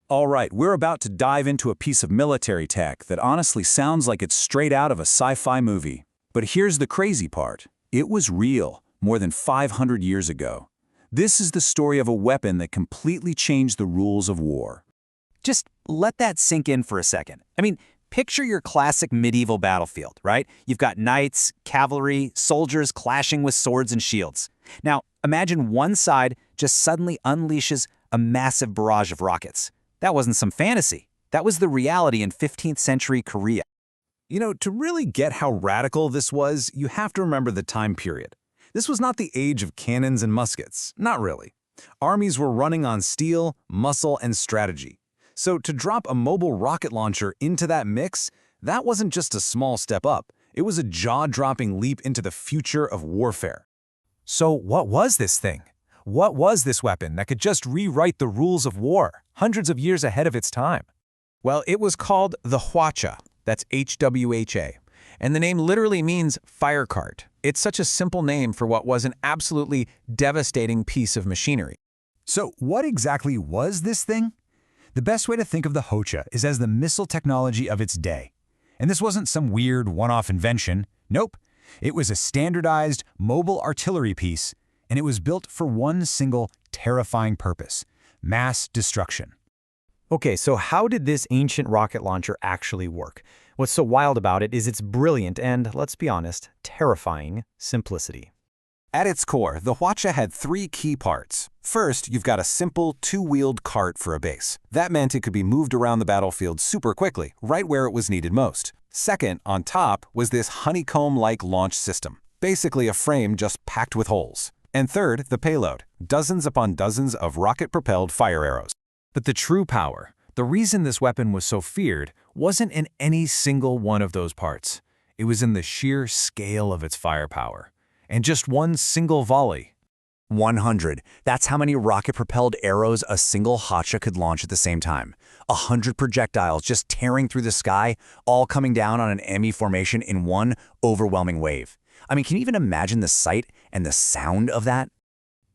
All right, we're about to dive into a piece of military tech that honestly sounds like it's straight out of a sci-fi movie. But here's the crazy part. It was real, more than 500 years ago. This is the story of a weapon that completely changed the rules of war. Just let that sink in for a second. I mean, picture your classic medieval battlefield, right? You've got knights, cavalry, soldiers clashing with swords and shields. Now, imagine one side just suddenly unleashes a massive barrage of rockets. That wasn't some fantasy. That was the reality in 15th century Korea. To really get how radical this was, you have to remember the time period. This was not the age of cannons and muskets. Not really. Armies were running on steel, muscle, and strategy. So to drop a mobile rocket launcher into that mix, that wasn't just a small step up. It was a jaw-dropping leap into the future of warfare. So what was this thing? What was this weapon that could just rewrite the rules of war, hundreds of years ahead of its time? Well, it was called the Hwacha. That's H-W-H-A. And the name literally means fire cart. It's such a simple name for what was an absolutely devastating piece of machinery. So what exactly was this thing? The best way to think of the Hwacha is as the missile technology of its day. And this wasn't some weird one-off invention. Nope. It was a standardized mobile artillery piece, and it was built for one single terrifying purpose: mass destruction. Okay, so how did this ancient rocket launcher actually work? What's so wild about it is its brilliant and, let's be honest, terrifying simplicity. At its core, the Hwacha had three key parts. First, you've got a simple two-wheeled cart for a base. That meant it could be moved around the battlefield super quickly, right where it was needed most. Second, on top, was this honeycomb-like launch system, basically a frame just packed with holes. And third, the payload, dozens upon dozens of rocket-propelled fire arrows. But the true power, the reason this weapon was so feared, wasn't in any single one of those parts. It was in the sheer scale of its firepower. And just one single volley. 100. That's how many rocket-propelled arrows a single Hwacha could launch at the same time. 100 projectiles just tearing through the sky, all coming down on an enemy formation in one overwhelming wave. I mean, can you even imagine the sight and the sound of that?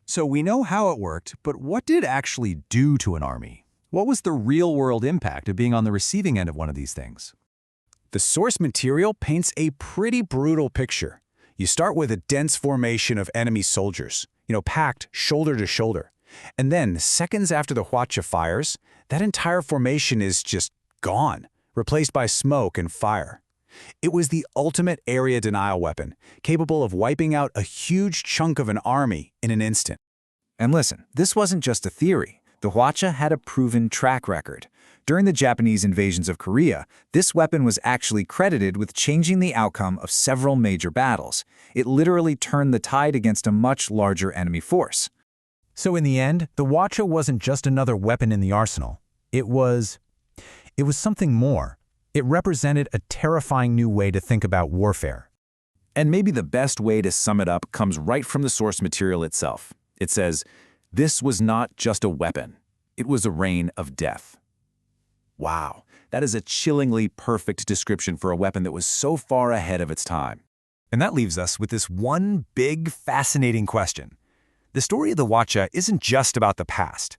So we know how it worked, but what did it actually do to an army? What was the real-world impact of being on the receiving end of one of these things? The source material paints a pretty brutal picture. You start with a dense formation of enemy soldiers, packed shoulder to shoulder. And then, seconds after the Hwacha fires, that entire formation is just gone, replaced by smoke and fire. It was the ultimate area denial weapon, capable of wiping out a huge chunk of an army in an instant. And listen, this wasn't just a theory. The Hwacha had a proven track record. During the Japanese invasions of Korea, this weapon was actually credited with changing the outcome of several major battles. It literally turned the tide against a much larger enemy force. So in the end, the Hwacha wasn't just another weapon in the arsenal. It was something more. It represented a terrifying new way to think about warfare. And maybe the best way to sum it up comes right from the source material itself. It says, "This was not just a weapon. It was a reign of death." Wow, that is a chillingly perfect description for a weapon that was so far ahead of its time. And that leaves us with this one big, fascinating question. The story of the Hwacha isn't just about the past.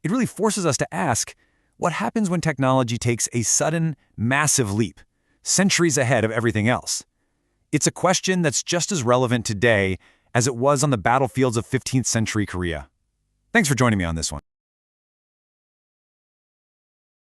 It really forces us to ask, what happens when technology takes a sudden, massive leap, centuries ahead of everything else? It's a question that's just as relevant today as it was on the battlefields of 15th century Korea. Thanks for joining me on this one.